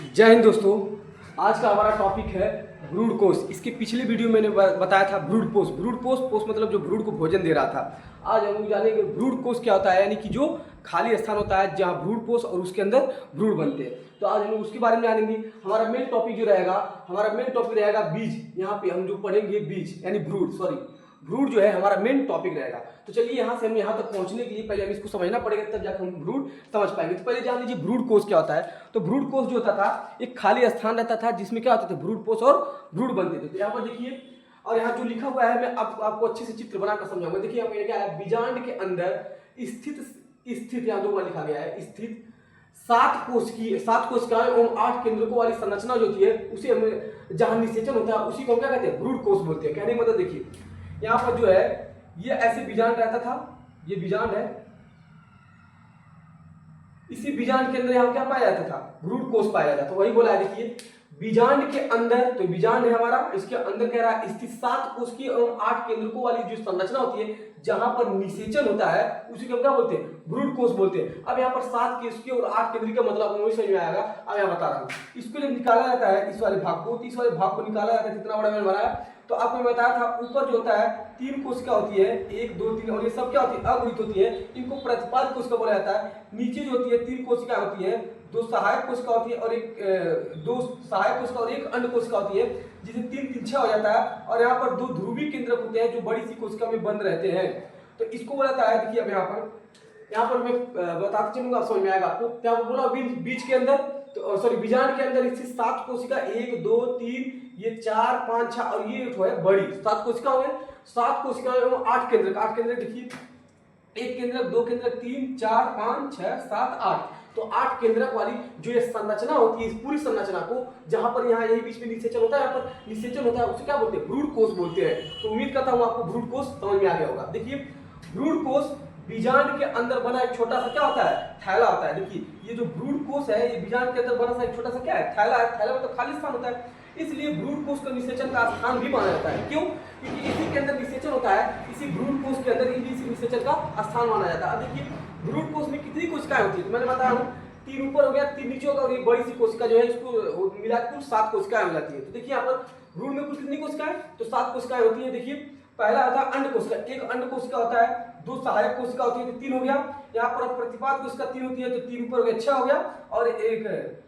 जय हिंद दोस्तों। आज का हमारा टॉपिक है ब्रूड कोष। इसके पिछले वीडियो में मैंने बताया था ब्रूड पोष। ब्रूड पोष पोष मतलब जो ब्रूड को भोजन दे रहा था। आज हम लोग जानेंगे ब्रूड कोष क्या होता है, यानी कि जो खाली स्थान होता है जहाँ ब्रूड पोष और उसके अंदर ब्रूड बनते हैं। तो आज हम लोग उसके बारे में जानेंगे। हमारा मेन टॉपिक जो रहेगा, हमारा मेन टॉपिक रहेगा बीज। यहाँ पे हम जो पढ़ेंगे बीज यानी ब्रूड जो है हमारा मेन टॉपिक रहेगा। तो चलिए यहाँ से हम यहाँ तक पहुँचने के लिए पहले हमें इसको समझना पड़ेगा, तब जाकर हम ब्रूड समझ पाएंगे। तो पहले जान लीजिए ब्रूड कोष क्या होता है। तो ब्रूड कोष जो होता था एक खाली स्थान रहता था जिसमें क्या होते थे, ब्रूड पोष और ब्रूड बनते थे। तो यहाँ पर देखिए, और यहाँ जो लिखा हुआ है मैं आपको अच्छे से चित्र बनाकर समझाऊंगा। देखिए यहाँ पे क्या है, बीजांड के अंदर स्थित यहाँ 2 बार लिखा गया है, स्थित 7 कोशिकाएं एवं 8 केंद्रकों वाली संरचना जो होती है उसे हम जहां निषेचन होता है उसी को हम क्या कहते हैं, ब्रूड कोष बोलते हैं। कहने का मतलब देखिए यहाँ पर जो है ये ऐसे बीजांड रहता था, ये बीजांड है। इसी बीजांड के अंदर यहाँ क्या पाया जाता था, ब्रूड कोष पाया जाता था। तो वही बोला है, देखिए बीजांड के अंदर, तो बीजांड है हमारा, इसके अंदर कह रहा है स्थित 7 कोशिकीय एवं 8 केंद्रकों वाली जो संरचना होती है जहां पर निषेचन होता है उसी को हम क्या बोलते हैं, ब्रूड कोष बोलते हैं। अब यहाँ पर 7 कोशिकीय और 8 केंद्रीय का मतलब वही समझ में आएगा। अब यहाँ बता रहा हूँ, इसको जब निकाला जाता है इस वाले भाग को, तो इस वाले भाग को निकाला जाता है, कितना बड़ा मैंने बनाया तो आपको बताया था। ऊपर जो होता है 3 कोशिका होती है, 1 2 3, और ये सब क्या होती है, अगुणित होती है। इनको प्रतिपाद कोशिका बोला जाता है। नीचे जो होती है 3 कोशिका होती है, 2 सहायक कोशिका होती है और 2 सहायक कोशिका और 1 अंड कोशिका होती है, जिसे 3 3 6 हो जाता है। और यहाँ पर 2 ध्रुवीय केंद्रक होते हैं जो बड़ी सी कोशिका में बंद रहते हैं। तो इसको बोला जाता है। देखिए अब यहाँ पर मैं बताते चलूंगा, समझ में आएगा आपको। क्या बोला, बीज के अंदर, तो सॉरी बीजांड के अंदर स्थित 7 कोशिका, 1 2 3, ये 4 5 6 और ये जो है बड़ी 7 कोशिका हो गए। 7 कोशिका एवं 8 केंद्रक। 8 केंद्रक देखिए, 1 केंद्रक, 2 केंद्रक, 3 4 5 6 7 8। तो 8 केंद्रक वाली जो ये संरचना होती है, इस पूरी संरचना को जहां पर यहाँ यही बीच में निषेचन होता है, यहाँ पर निषेचन होता है, उसे क्या बोलते हैं, ब्रूड कोष बोलते हैं। तो उम्मीद करता हूँ आपको ब्रूड कोष समझ में आ गया होगा। देखिए ब्रूड कोष बीजांड के अंदर बना एक छोटा सा क्या होता है, थैला होता है। देखिए ये जो ब्रूड कोष है ये बीजांड के अंदर बना सा एक छोटा सा क्या है, थैला है। थैला मतलब खाली स्थान होता है, इसलिए ब्रूड कोष का निषेचन का स्थान भी माना जाता है। क्यों? क्योंकि इसी के अंदर निषेचन होता है, इसी ब्रूड कोष के अंदर इसी निषेचन का स्थान माना जाता है। अब देखिए ब्रूड कोष में कितनी कोशिकाएं होती है, तो मैंने बताया हूँ 3 ऊपर हो गया, 3 नीचे होगा, और ये बड़ी सी कोशिका जो है इसको मिलाकर कुल 7 कोशिकाएं हो जाती है। तो देखिए यहाँ पर ब्रूड में कुल कितनी कोशिकाएं, तो 7 कोशिकाएं होती है। देखिए पहला होता है अंड कोशिका, 1 अंड कोशिका होता है, 2 सहायक कोशिका होती है, तो 3 हो गया। यहाँ पर प्रतिपाद कोशिका 3 होती है, तो 3 ऊपर हो गया 6 हो गया, और एक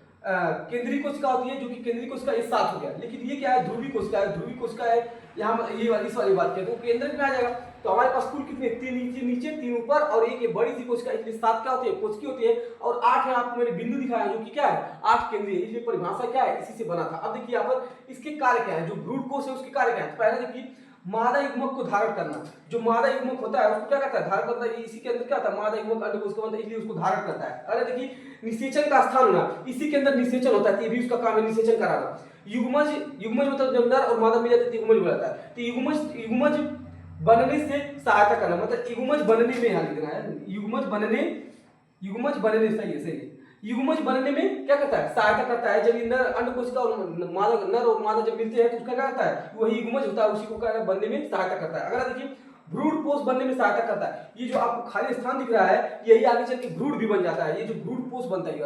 केंद्रीय कोशिका होती है जो कि केंद्रीय कोशिका ये 7 हो गया। लेकिन ये क्या है, ध्रुवीय कोशिका है। ध्रुवीय कोशिका है यहाँ ये वाली, इस वाली बात की, तो केंद्र में आ जाएगा। तो हमारे पास कुल कितने, 3 नीचे 3 ऊपर और एक ये बड़ी सी कोशिका, इसलिए 7 क्या होती है, कोशिकी होती है। और 8 है, आपको मैंने बिंदु दिखाया जो कि क्या है, 8 केंद्रीय। इसलिए परिभाषा क्या है, इसी से बना था। अब देखिए यहाँ पर इसके कार्य क्या है, जो ब्रूड कोष है उसके कार्य क्या है। तो पहले देखिए मादा युग्मक को धारण करना। जो मादा युग्मक होता है उसको क्या करता है, धारण करता है। इसी के अंदर क्या होता है, मादा युग्मक अंड कोश का बनता है, इसलिए उसको धारण करता है। अरे देखिए निषेचन का स्थान होना, इसी के अंदर निषेचन होता है, ये भी उसका काम है, निषेचन कराना। युग्मज मतलब जब नर और मादा मिल जाते हैं युग्मज बनाता है। तो युग्मज बनने से सहायता करना, मतलब युग्मज बनने में, यहाँ लिखना है युग्मज बनने सही है। युग्मज बनने में क्या करता है, सहायता करता है। जब नर अंड कोशिका और नर और मादा जब मिलते हैं तो उसका क्या करता है, वही युग्मज होता है, उसी को क्या बनने में सहायता करता है। अगर देखिए ब्रूड कोष बनने में सहायता करता है। ये जो आपको खाली स्थान दिख रहा है यही आगे चल के ब्रूड भी बन जाता है। ये जो ब्रूड कोष बनता है,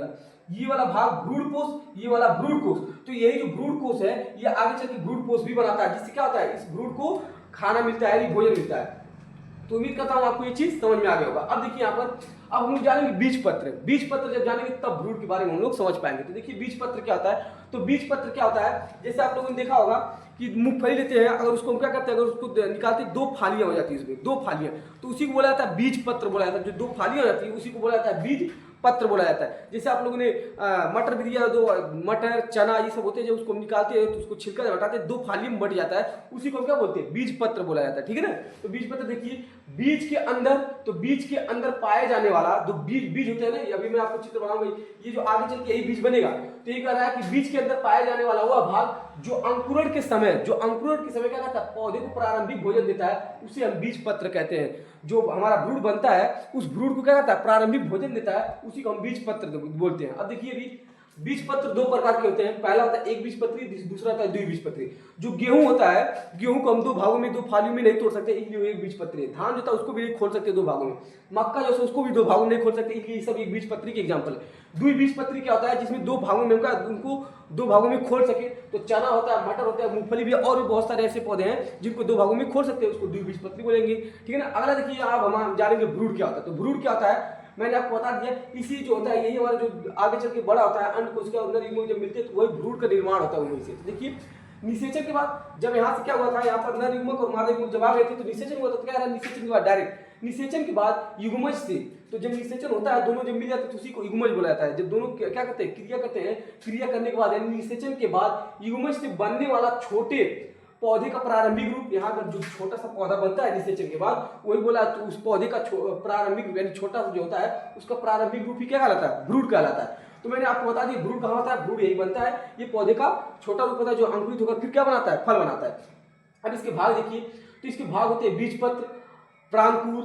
ये वाला भाग ब्रूड कोष, ये वाला ब्रूड कोष। तो यही जो ब्रूड कोष है ये आगे चल के ब्रूड कोष भी बनाता है, जिससे क्या होता है, इस ब्रूड को खाना मिलता है, भोजन मिलता है। तो उम्मीद करता हूं आपको ये चीज समझ में आ गया होगा। अब देखिए यहाँ पर अब हम लोग जानेंगे बीज पत्र। बीज पत्र जब जानेंगे तब ब्रूड के बारे में हम लोग समझ पाएंगे। तो देखिए बीज पत्र क्या होता है। तो बीज पत्र क्या होता है, जैसे आप लोगों ने देखा होगा कि मूंगफली लेते हैं, अगर उसको हम क्या करते हैं, अगर उसको निकालते हैं 2 फालियां हो जाती है, उसमें 2 फालियां, तो उसी को बोला जाता है बीज पत्र बोला जाता है। जो 2 फालियां हो जाती है उसी को बोला जाता है बीज पत्र बोला जाता है। जैसे आप लोगों ने मटर भी दिया, 2 मटर चना ये सब होते हैं, जब उसको निकालते हैं तो उसको छिलका जब हटाते हैं 2 फालियों में बट जाता है, उसी को हम क्या बोलते हैं, बीज पत्र बोला जाता है। ठीक है ना। तो बीज पत्र देखिए बीज के अंदर, तो बीज के अंदर पाए जाने वाला जो बीज होते हैं ना, अभी मैं आपको चित्र बनाऊंगा, ये जो आगे चल के यही बीज बनेगा। तो ये कह रहा है कि बीज के अंदर पाए जाने वाला वह भाग जो अंकुरण के समय क्या करता है, पौधे को प्रारंभिक भोजन देता है, उसे हम बीज पत्र कहते हैं। जो हमारा ब्रूड बनता है उस ब्रूड को क्या करता है, प्रारंभिक भोजन देता है, उसी को हम बीज पत्र बोलते हैं। अब देखिए बीज पत्र 2 प्रकार के होते हैं। पहला होता है एक बीजपत्री, दूसरा होता है द्विबीजपत्री। जो गेहूं होता है, गेहूं को हम 2 भागों में, 2 फालियों में नहीं तोड़ सकते, इसलिए एक बीजपत्री है। धान जो था उसको भी नहीं खोल सकते 2 भागों में। मक्का जो है उसको भी 2 भागों में नहीं खोल सकते, इसलिए सब एक बीजपत्री के एग्जाम्पल है। द्विबीजपत्री क्या होता है, जिसमें दो भागों में उनको दो भागों में खोल सके। तो चना होता है, मटर होता है, मूंगफली भी, और भी बहुत सारे ऐसे पौधे हैं जिनको दो भागों में खोल सकते हैं, उसको द्विबीजपत्री बोलेंगे। ठीक है ना। अगला देखिए आप हम जानेंगे भ्रूण क्या होता है। तो भ्रूण क्या होता है मैंने आपको बता दिया, इसी जो होता है यही हमारा जो आगे चल के बड़ा होता है अंड कोशिका अंदर युग्मक जब मिलते हैं तो वही भ्रूण का निर्माण होता है उनमें से। तो देखिए निषेचन के बाद जब यहाँ से क्या हुआ था, यहाँ पर नर युग्मक और मादा युग्मक जब आ गए थे तो निषेचन हुआ था। तो क्या रहा, निषेचन के बाद डायरेक्ट निषेचन के बाद युग्मज से, तो जब निषेचन होता है दोनों जब मिल जाते हैं तो उसी को युग्मज बोला जाता है। जब दोनों क्या करते हैं, क्रिया करते हैं, क्रिया करने के बाद यानी निषेचन के बाद युग्मज से बनने वाला छोटे पौधे का प्रारंभिक रूप, यहाँ पर जो छोटा सा पौधा बनता है निषेचन के बाद वही बोला, तो उस पौधे का प्रारंभिक रूप यानी छोटा सा जो होता है उसका प्रारंभिक रूप ही क्या कहलाता है, भ्रूण कहलाता है। तो मैंने आपको बता दिया भ्रूण कहाँ होता है, भ्रूण यही बनता है, ये पौधे का छोटा रूप होता है जो अंकुरित होकर फिर क्या बनाता है, फल बनाता है। अब इसके भाग देखिए, तो इसके भाग होते हैं बीजपत्र, प्रांकुर,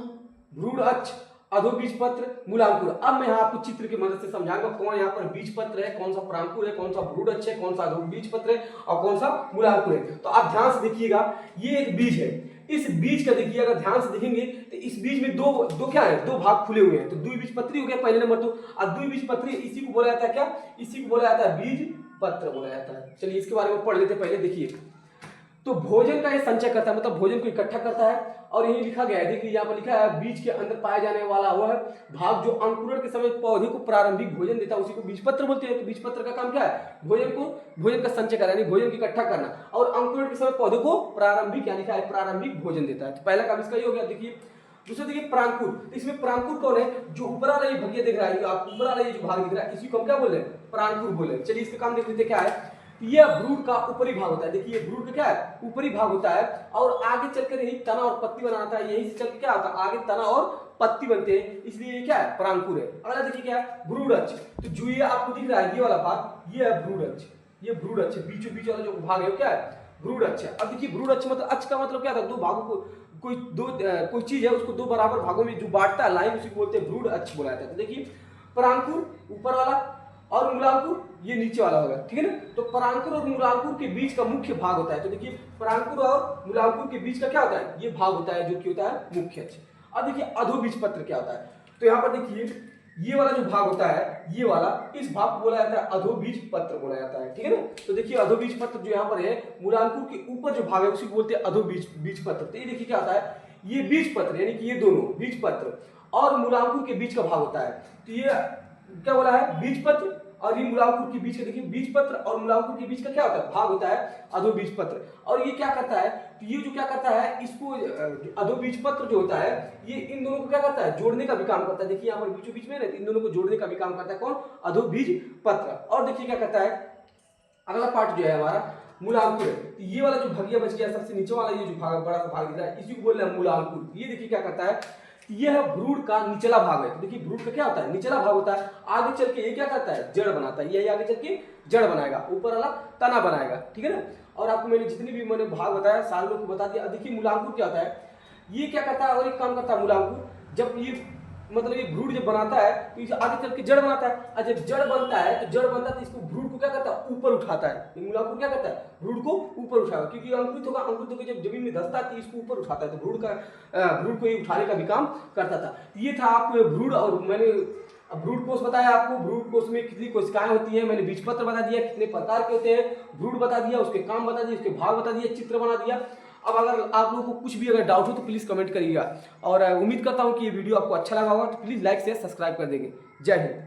भ्रूण अक्ष, अधोबीजपत्र, मूलांकुर। अब मैं यहाँ आपको चित्र की मदद से समझाऊंगा कौन यहाँ पर बीजपत्र है, कौन सा प्रांकुर है, कौन सा भ्रूण अक्ष है, कौन सा अधोबीजपत्र है और कौन सा मूलांकुर है। तो आप ध्यान से देखिएगा, ये एक बीज है, इस बीज का देखिए अगर ध्यान से देखेंगे तो इस बीज में दो क्या है, दो भाग खुले हुए हैं। तो द्विबीजपत्री हो गया पहले नंबर। तो अब द्विबीजपत्री इसी को बोला जाता है क्या, इसी को बोला जाता है बीज पत्र बोला जाता है। चलिए इसके बारे में पढ़ लेते पहले। देखिए तो भोजन का ये संचय करता है, मतलब भोजन को इकट्ठा करता है। और यही लिखा गया है, देखिए यहाँ पर लिखा है बीज के अंदर पाया जाने वाला वह भाग जो अंकुरण के समय पौधे को प्रारंभिक भोजन देता है उसी को बीजपत्र बोलते हैं। तो बीजपत्र का काम क्या है, भोजन का संचय करना यानी भोजन को इकट्ठा करना, और अंकुरण के समय पौधे को प्रारंभिक यानी क्या है, प्रारंभिक भोजन देता है। तो पहला काम इसका ही हो गया। देखिए दूसरा देखिए प्रांकुर। तो इसमें प्रांकुर कौन है, जो ऊपर वाला ये भगिया दिख रहा है, आप ऊपर वाला ये जो भाग दिख रहा है इसी को हम क्या बोले, प्रांकुर बोले। चलिए इसका काम देख लेते क्या है। यह भ्रूण का ऊपरी भाग होता है। देखिए भ्रूण का क्या है, ऊपरी भाग होता है, और आगे चलकर यही तना और पत्ती बनाता है। यही से चल के क्या होता है, आगे तना और पत्ती बनते हैं, इसलिए ये क्या है, प्रांकुर है। अगला देखिए क्या है, भ्रूण अक्ष। तो जो ये आपको दिख रहा है ये वाला भाग, ये है भ्रूण अक्ष। ये भ्रूण अक्ष बीचों बीच वाला जो भाग है वो क्या है, भ्रूण अक्ष है। अब देखिए भ्रूण अक्ष मतलब, अक्ष का मतलब क्या था, दो भागों को कोई चीज है उसको दो बराबर भागों में जो बांटता है लाइन, उसी को बोलते हैं भ्रूण अक्ष बोला जाता है। तो देखिए प्रांकुर ऊपर वाला और मूलांकुर ये नीचे वाला होगा। ठीक है ना। तो प्रांकुर और मूलांकुर के बीच का मुख्य भाग होता है। तो देखिए प्रांकुर और मूलांकुर के बीच का क्या होता है, ये भाग होता है जो कि होता है मुख्य अक्ष। अब देखिए अधोबीजपत्र क्या होता है। तो यहाँ पर देखिए ये वाला जो भाग होता है, ये वाला, इस भाग को बोला जाता है अधोबीजपत्र बोला जाता है। ठीक है ना। तो देखिए अधोबीजपत्र जो यहाँ पर है, मूलांकुर के ऊपर जो भाग है उसी को बोलते हैं अधोबीजपत्र। तो ये देखिए क्या होता है, ये बीजपत्र यानी कि ये दोनों बीजपत्र और मूलांकुर के बीच का भाग होता है। तो ये क्या बोला है, बीजपत्र, और ये मूलांकुर के बीच का, देखिए बीजपत्र और मूलांकुर के बीच का क्या होता है, भाग होता है अधोबीजपत्र। और ये क्या करता है, तो ये जो क्या करता है, इसको अधोबीजपत्र जो होता है ये इन दोनों को क्या करता है, जोड़ने का भी काम करता है। देखिए यहाँ पर बीचों बीच में इन दोनों को जोड़ने का भी काम करता है कौन, अधोबीजपत्र। और देखिए क्या करता है, अगला पार्ट जो है हमारा मूलांकुर है। तो ये वाला जो भगिया बच गया सबसे नीचे वाला, ये जो भाग बड़ा सा भाग दिख रहा है इसी को बोल रहे हैं मूलांकुर। ये देखिए क्या करता है, यह है भ्रूण का निचला भाग है। तो देखिए भ्रूण का क्या होता है, निचला भाग होता है। आगे चल के ये क्या करता है, जड़ बनाता है। ये आगे चल के जड़ बनाएगा, ऊपर वाला तना बनाएगा। ठीक है ना। और आपको मैंने जितनी भी मैंने भाग बताया सारे लोग को बता दिया। देखिए मूलांकुर क्या होता है, ये क्या करता है और एक काम करता है मूलांकुर, जब ये मतलब ये भ्रूण जब बनाता है तो इसे आगे चल के जड़ बनाता है। और जब जड़ बनता है तो इसको भ्रूण को क्या करता है, ऊपर उठाता है। ये मूलांकुर क्या करता है, भ्रूण को ऊपर उठाएगा, क्योंकि अंकुरित होकर जब जमीन में धंसता है तो इसको ऊपर उठाता है। तो भ्रूण को ये उठाने का भी काम करता था। ये था आपको भ्रूण। और मैंने भ्रूण कोष बताया आपको, भ्रूण कोष में कितनी कोशिकाएं होती हैं, मैंने बीजपत्र बता दिया, कितने प्रकार के होते हैं, भ्रूण बता दिया, उसके काम बता दिए, उसके भाग बता दिए, चित्र बना दिया। अब अगर आप लोगों को कुछ भी अगर डाउट हो तो प्लीज़ कमेंट करिएगा। और उम्मीद करता हूँ कि ये वीडियो आपको अच्छा लगा होगा। तो प्लीज़ लाइक शेयर सब्सक्राइब कर देंगे। जय हिंद।